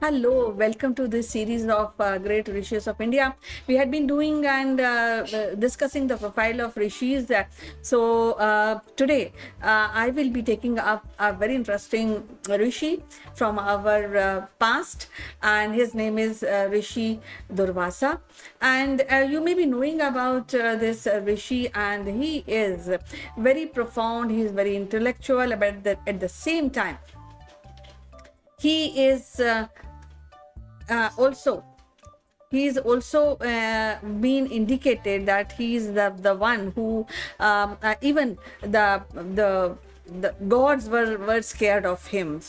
Hello, welcome to this series of great Rishis of India. We had been doing and discussing the profile of Rishis. Today I will be taking up a very interesting Rishi from our past, and his name is Rishi Durvasa. And you may be knowing about this Rishi, and he is very profound, he is very intellectual, but at the same time, he is also he's also been indicated that he's the one who even the gods were scared of him.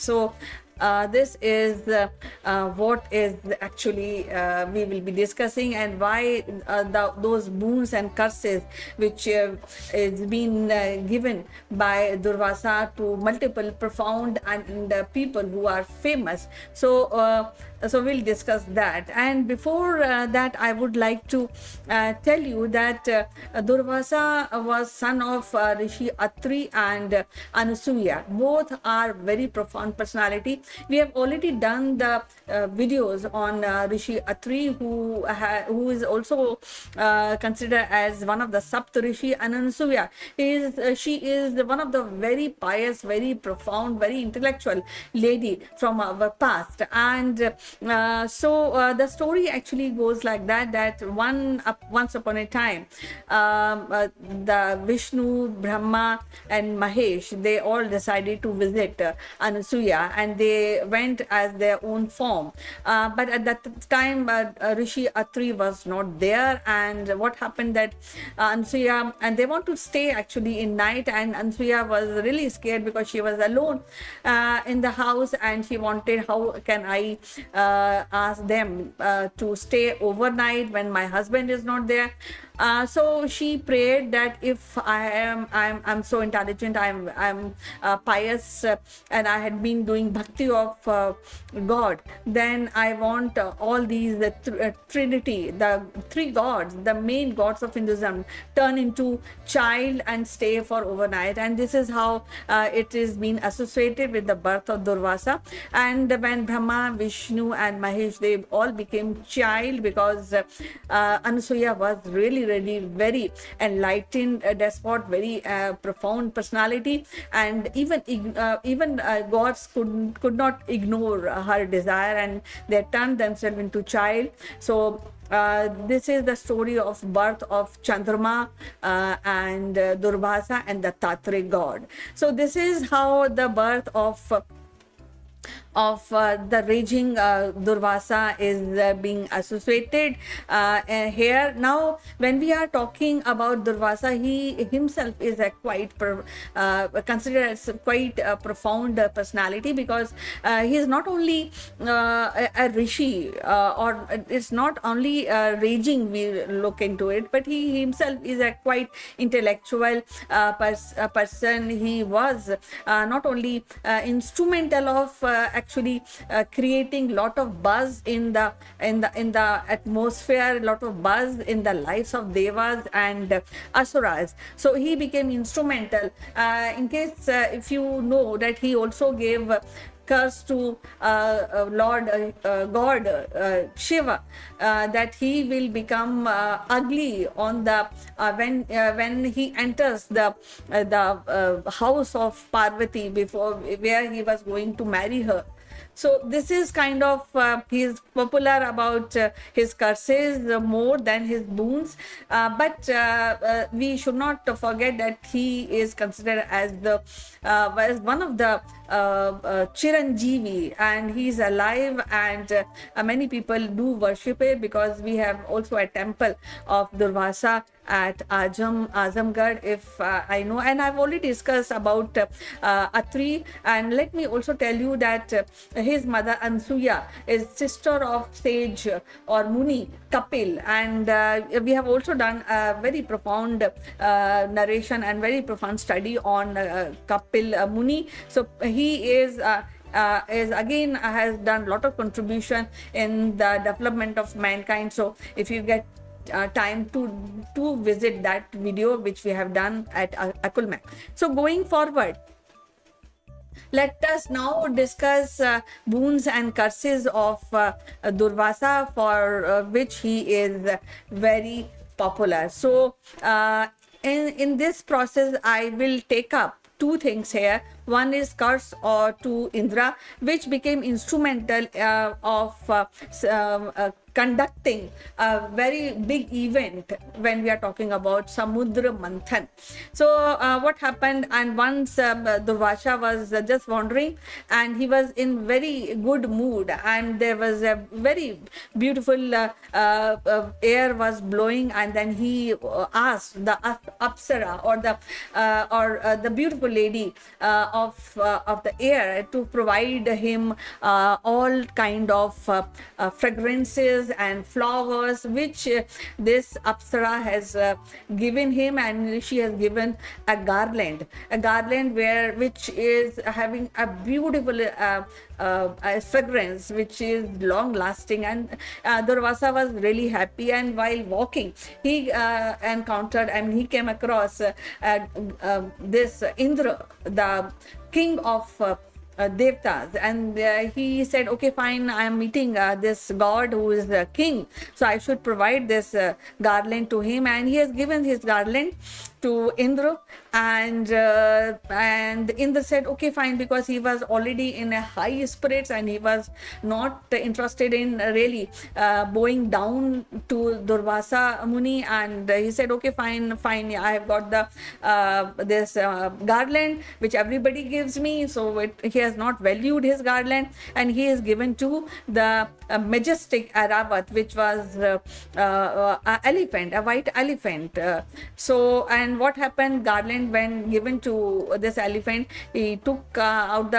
This is what is actually we will be discussing, and why those boons and curses which is been given by Durvasa to multiple profound and people who are famous. So we'll discuss that. And before that, I would like to tell you that Durvasa was son of Rishi Atri and Anasuya. Both are very profound personality. We have already done the videos on Rishi Atri, who is also considered as one of the Sapt Rishi, and Anasuya she is one of the very pious, very profound, very intellectual lady from our past. And the story actually goes like that once upon a time, the Vishnu, Brahma and Mahesh, they all decided to visit Anasuya, and they went as their own form, but at that time Rishi Atri was not there. And what happened that Anasuya, and they want to stay actually in night, and Anasuya was really scared because she was alone in the house, and she wanted, how can I ask them to stay overnight when my husband is not there. So she prayed that if I'm so intelligent, I'm pious, and I had been doing bhakti of God, then I want all these Trinity, the three gods, the main gods of Hinduism, turn into child and stay for overnight. And this is how it is being associated with the birth of Durvasa. And when Brahma, Vishnu and Mahesh, they all became child, because Anasuya was really very enlightened despot, very profound personality, and even gods could not ignore her desire, and they turned themselves into child. This is the story of birth of Chandrama and Durvasa and the Tatre god. So this is how the birth of the raging Durvasa is being associated here. Now, when we are talking about Durvasa, he himself is a considered as quite a profound personality, because he is not only a rishi, or it's not only raging, we look into it, but he himself is a quite intellectual person. He was not only instrumental of actually creating lot of buzz in the atmosphere, lot of buzz in the lives of devas and asuras. So he became instrumental. In case if you know that he also gave curse to Lord God Shiva, that he will become ugly on the when he enters the house of Parvati, before where he was going to marry her. So this is kind of he is popular about his curses more than his boons, but we should not forget that he is considered as one of the Chiranjeevi, and he is alive, and many people do worship it, because we have also a temple of Durvasa at Azamgarh, if I know. And I've already discussed about Atri, and let me also tell you that his mother Ansuya is sister of sage or Muni Kapil, and we have also done a very profound narration and very profound study on Kapil Muni. So he is again has done a lot of contribution in the development of mankind. So if you get time to visit that video which we have done at Akulmach. So going forward, Let us now discuss boons and curses of Durvasa, for which he is very popular. So, in this process, I will take up two things here. One is curse or to Indra, which became instrumental of conducting a very big event when we are talking about Samudra Manthan. So what happened, and once Durvasa was just wandering, and he was in very good mood, and there was a very beautiful air was blowing, and then he asked the Apsara, or the beautiful lady of the air, to provide him all kind of fragrances and flowers, which this Apsara has given him, and she has given a garland which is having a beautiful fragrance, which is long lasting. And Durvasa was really happy, and while walking, he encountered, he came across this Indra, the king of Devtas, and he said, okay, fine, I am meeting this god who is the king, so I should provide this garland to him. And he has given his garland to Indra, and Indra said, okay, fine, because he was already in a high spirits, and he was not interested in really bowing down to Durvasa Muni. And he said, okay, fine, I have got the this garland which everybody gives me, so he has not valued his garland, and he is given to the majestic Aravat, which was a elephant, a white elephant. And what happened, garland when given to this elephant, he took out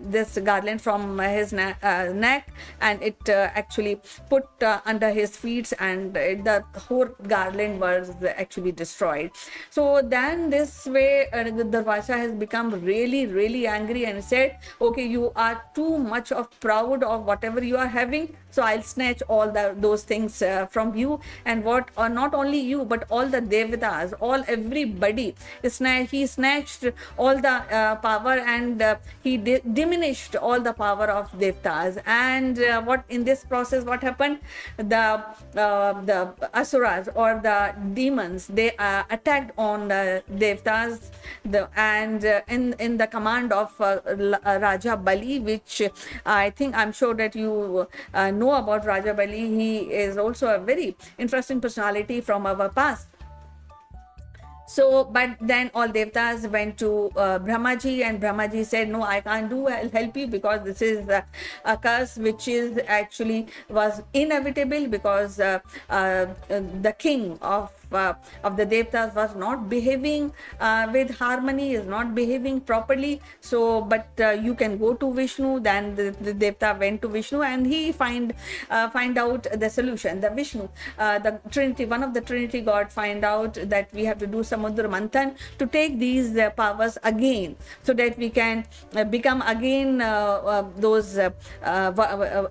this garland from his neck, and it actually put under his feet, and the whole garland was actually destroyed. So then this way Durvasa has become really, really angry, and said, okay, you are too much of proud of whatever you are having, so I'll snatch all those things from you. And not only you, but all the Devatas, everybody, he snatched all the power, and he diminished all the power of Devatas. And what in this process, what happened, the Asuras, or the demons, they attacked on the Devatas, and in the command of Raja Bali, which I'm sure that you know about Raja Bali. He is also a very interesting personality from our past. So, but then all Devatas went to Brahmaji, and Brahmaji said, no, I can't do, I'll help you, because this is a curse which is actually was inevitable, because the king of the Devatas was not behaving with harmony, is not behaving properly. So, but you can go to Vishnu. Then the Devata went to Vishnu, and he find out the solution. The Vishnu, the Trinity, one of the Trinity God, find out that we have to do Samudra Manthan to take these powers again, so that we can become again those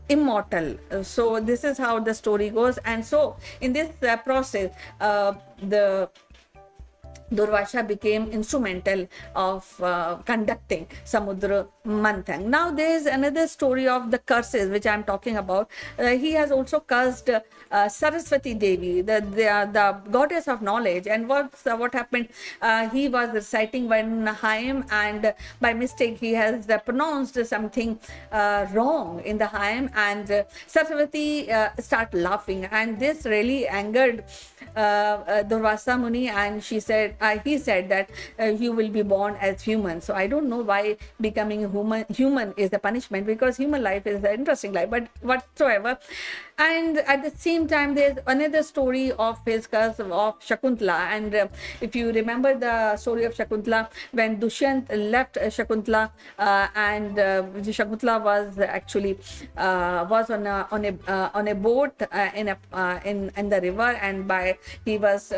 immortal. So this is how the story goes. And so in this process, the Durvasa became instrumental of conducting Samudra Manthan. Now there is another story of the curses which I am talking about. He has also cursed Saraswati Devi, the goddess of knowledge. And what happened? He was reciting one hymn, and by mistake he has pronounced something wrong in the hymn, and Saraswati start laughing, and this really angered Durvasa Muni, and he said that you will be born as human. So I don't know why becoming human is the punishment, because human life is an interesting life, but whatsoever. And at the same time, there's another story of his curse of Shakuntala. And if you remember the story of Shakuntala, when Dushyant left Shakuntala, and Shakuntala was actually was on a boat in the river, and he was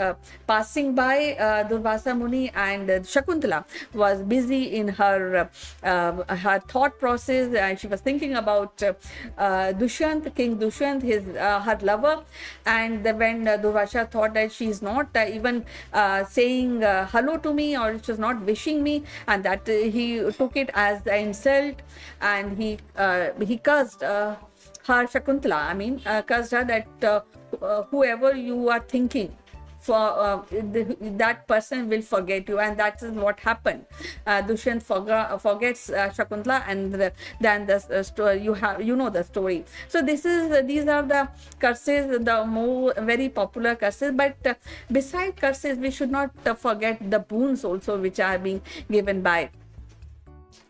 passing by Durvasa Muni and Shakuntala was busy in her thought process, and she was thinking about Dushyant, King Dushyant, her lover. And when Durvasa thought that she is not even saying hello to me, or she was not wishing me, and that he took it as an insult, and he cursed her, Shakuntala. I mean, cursed her that whoever you are thinking for, that person will forget you, and that is what happened. Dushyant forgets Shakuntala, and then the story, you know the story. So these are the curses, the more very popular curses. But beside curses, we should not forget the boons also, which are being given by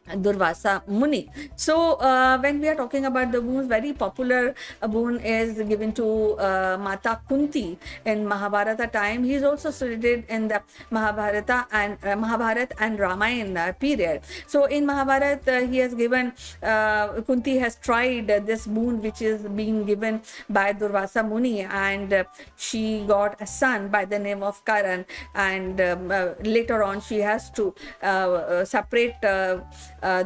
Durvasa Muni. So when we are talking about the boons, very popular boon is given to Mata Kunti in Mahabharata time. He is also cited in the Mahabharata and Ramayana period. So in Mahabharata, he has given, Kunti has tried this boon which is being given by Durvasa Muni, and she got a son by the name of Karan, and later on she has to separate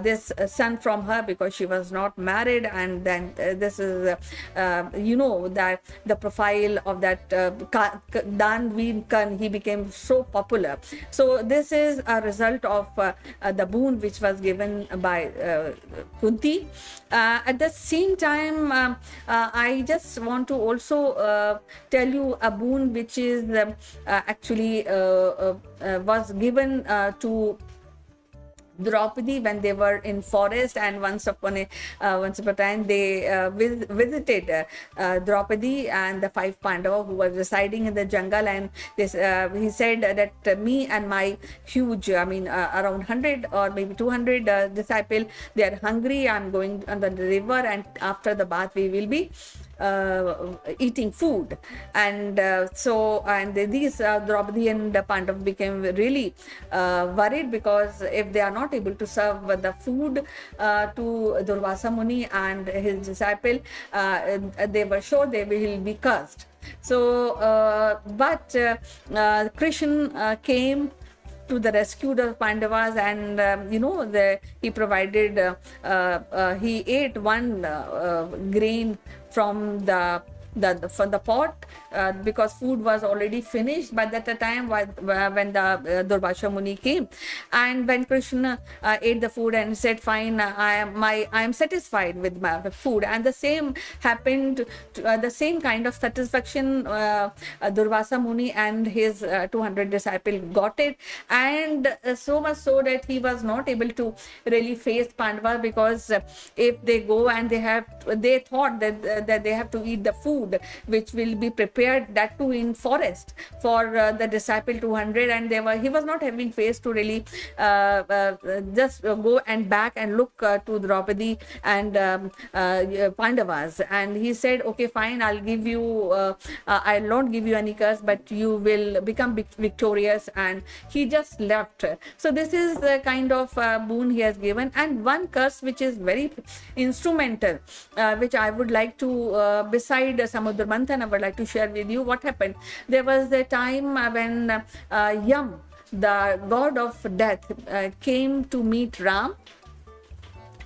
this son from her because she was not married. And then this is that the profile of that Danveen Khan, he became so popular. So this is a result of the boon which was given by Kunti. At the same time, I just want to also tell you a boon which is actually was given to Draupadi when they were in forest, and once upon a time they visited Draupadi and the 5 Pandavas who were residing in the jungle, and this he said that me and my huge, around 100 or maybe 200 disciples, they are hungry. I'm going on the river, and after the bath we will be eating food. And these Draupadi and Pandav became really worried, because if they are not able to serve the food to Durvasa Muni and his disciple, they were sure they will be cursed. So but Krishna came to the rescue of Pandavas, and he provided, he ate one grain from the pot, because food was already finished by that time when the Durvasa Muni came. And when Krishna ate the food and said, fine, I am satisfied with my food, and the same happened the same kind of satisfaction Durvasa Muni and his 200 disciples got it. And so much so that he was not able to really face Pandava, because if they go and they thought that they have to eat the food which will be prepared, that too in forest, for the disciple 200, and he was not having face to really just go and back and look to Draupadi and Pandavas. And he said, okay, fine, I'll give you, I'll not give you any curse, but you will become victorious. And he just left. So this is the kind of boon he has given. And one curse which is very instrumental, which I would like to, beside Samudra Manthan, I would like to share with you what happened. There was a time when Yam, the god of death, came to meet Ram.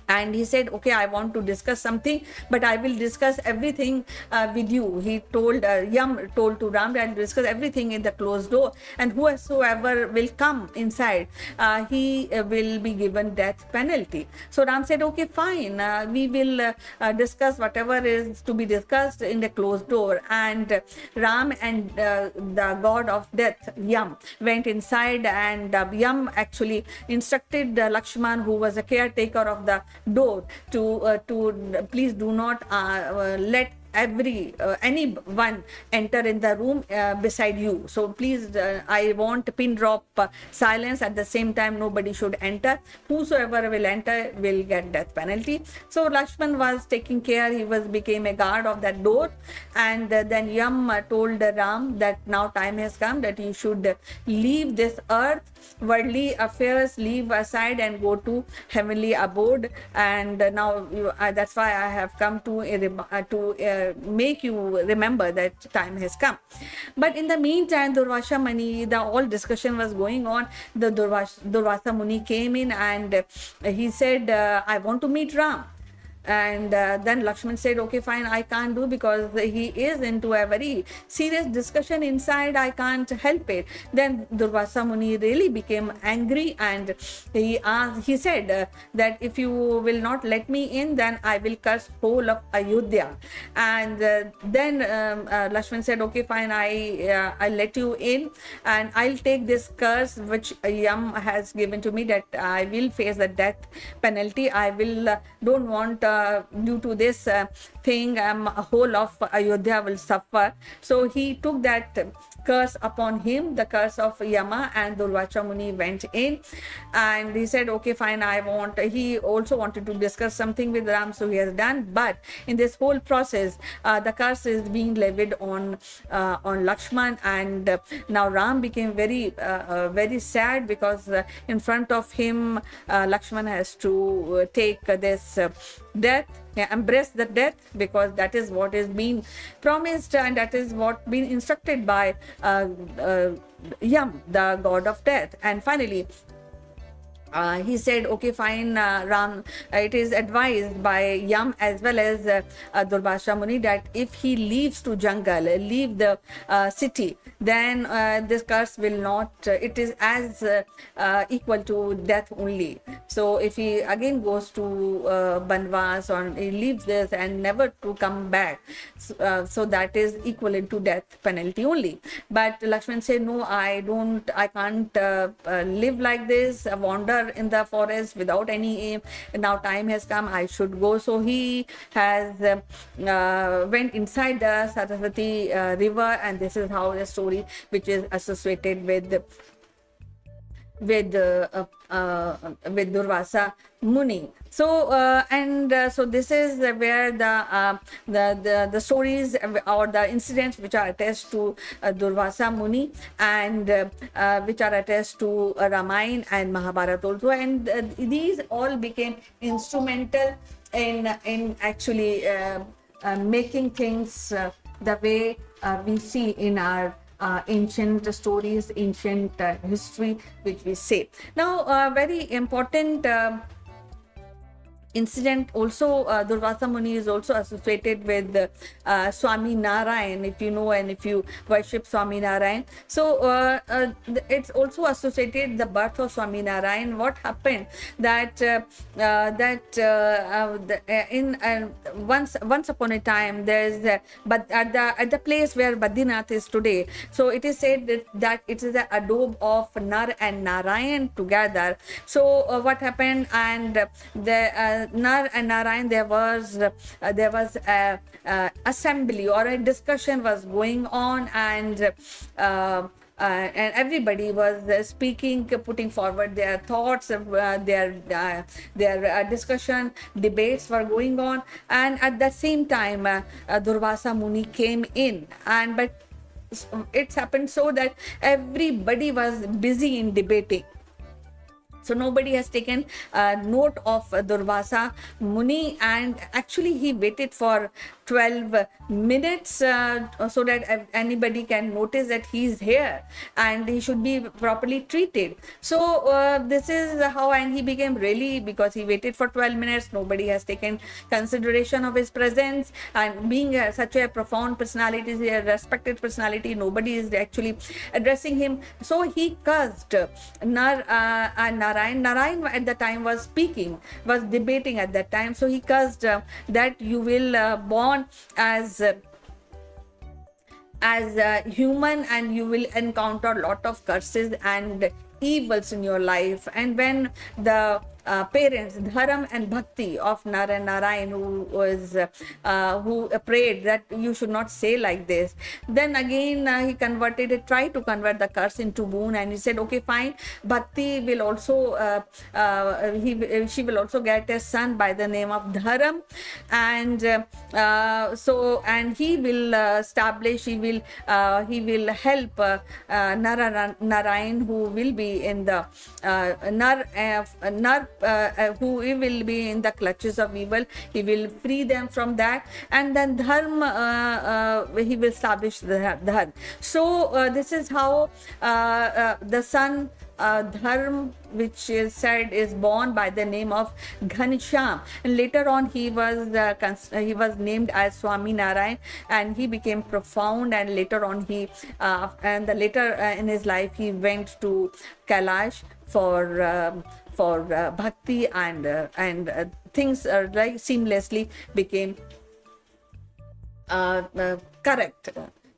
And he said, okay, I want to discuss something, but I will discuss everything with you. He told, Yam told to Ram, I'll discuss everything in the closed door, and whosoever will come inside, he will be given death penalty. So Ram said, okay, fine, we will discuss whatever is to be discussed in the closed door. And Ram and the god of death, Yam, went inside, and Yam actually instructed Lakshman, who was a caretaker of the door, to please do not let anyone enter in the room beside you. So please, I want pin drop silence. At the same time, nobody should enter. Whosoever will enter will get death penalty. So Lakshman was taking care. He became a guard of that door. And then Yam told Ram that now time has come that you should leave this earth, worldly affairs, leave aside and go to heavenly abode. And now that's why I have come to make you remember that time has come. But in the meantime, Durvasa Muni, the all discussion was going on. The Durvasa Muni came in and he said, I want to meet Ram. And then Lakshman said, okay, fine, I can't do, because he is into a very serious discussion inside. I can't help it. Then Durvasa Muni really became angry, and he said that if you will not let me in, then I will curse whole of Ayodhya. And then Lakshman said, okay, fine, I'll let you in, and I'll take this curse which Yam has given to me, that I will face the death penalty. I will don't want due to this thing, whole of Ayodhya will suffer. So he took that curse upon him, the curse of Yama, and Durvasa Muni went in and he said, okay, fine, he also wanted to discuss something with Ram, so he has done. But in this whole process, the curse is being levied on Lakshman, and now Ram became very sad, because in front of him Lakshman has to take this death, embrace the death, because that is what is being promised, and that is what been instructed by Yam, the god of death. And finally he said, okay, fine, Ram, it is advised by Yam as well as Durvasa Muni that if he leaves to jungle, leave the city, then this curse will not, it is as equal to death only. So if he again goes to Banvas, or he leaves this and never to come back, so that is equivalent to death penalty only. But Lakshman said, no, I can't live like this, wander in the forest without any aim. Now time has come, I should go. So he has went inside the Saraswati river, and this is how the story which is associated with Durvasa Muni. So so this is where the stories or the incidents which are attached to Durvasa Muni, and which are attached to Ramayana and Mahabharata also, and these all became instrumental in actually making things the way we see in our ancient stories, ancient history, which we say. Now, very important incident also, Durvasa Muni is also associated with Swami Narayan, if you know and if you worship Swami Narayan. So it's also associated the birth of Swami Narayan. What happened that once upon a time, there's but at the place where Badrinath is today, so it is said that it is the abode of Nar and Narayan together. So what happened, and the Nar and Narayan, there was a assembly or a discussion was going on, and everybody was speaking, putting forward their thoughts, their discussion, debates were going on, and at the same time Durvasa Muni came in, but it's happened so that everybody was busy in debating. So nobody has taken note of Durvasa Muni, and actually he waited for 12 minutes so that anybody can notice that he is here and he should be properly treated. So this is how, and he became really, because he waited for 12 minutes, nobody has taken consideration of his presence, and being such a profound personality, a respected personality, nobody is actually addressing him. So he cursed Narayan at the time was speaking, was debating at that time. So he cursed that you will born as human, and you will encounter a lot of curses and evils in your life. And when the parents, Dharam and Bhakti of Nar and Narayan, who prayed that you should not say like this, then again he tried to convert the curse into boon, and he said, okay, fine, Bhakti will also she will also get a son by the name of Dharam, and and he will establish, he will help Narayan, who will be be in the who will be in the clutches of evil. He will free them from that, and then dharma, he will establish the dharma. So this is how the son Dharm, which is said is born by the name of Ghanshyam, and later on he was named as Swami Narayan, and he became profound, and later on later in his life he went to Kailash for bhakti, and things like seamlessly became correct.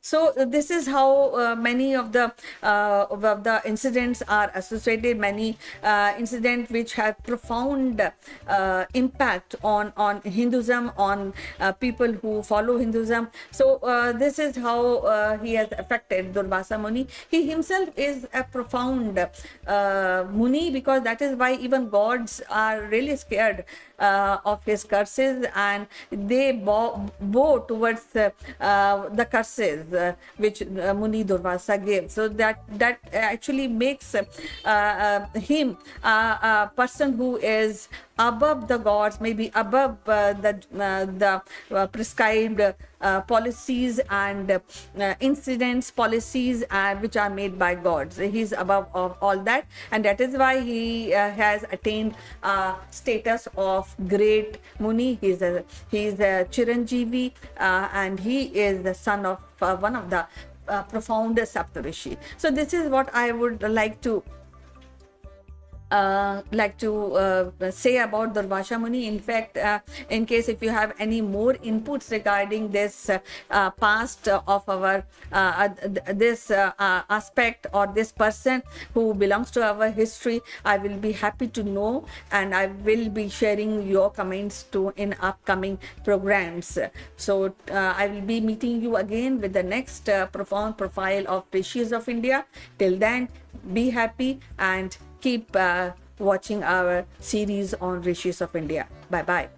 So this is how many of the incidents are associated. Many incidents which have profound impact on Hinduism, on people who follow Hinduism. So this is how he has affected Durvasa Muni. He himself is a profound Muni, because that is why even gods are really scared of his curses, and they bow towards the curses which Muni Durvasa gave. So that actually makes him a person who is above the gods, maybe above the prescribed policies and incidents, policies which are made by gods. He's above all that, and that is why he has attained status of great Muni. He's a Chiranjeevi, and he is the son of one of the profound Saptarishi. So this is what I would like to say about Durvasa Muni. In fact, in case if you have any more inputs regarding this past of our this aspect or this person who belongs to our history, I will be happy to know, and I will be sharing your comments too in upcoming programs. So I will be meeting you again with the next profound profile of Rishis of India. Till then, be happy and keep watching our series on Rishis of India. Bye-bye.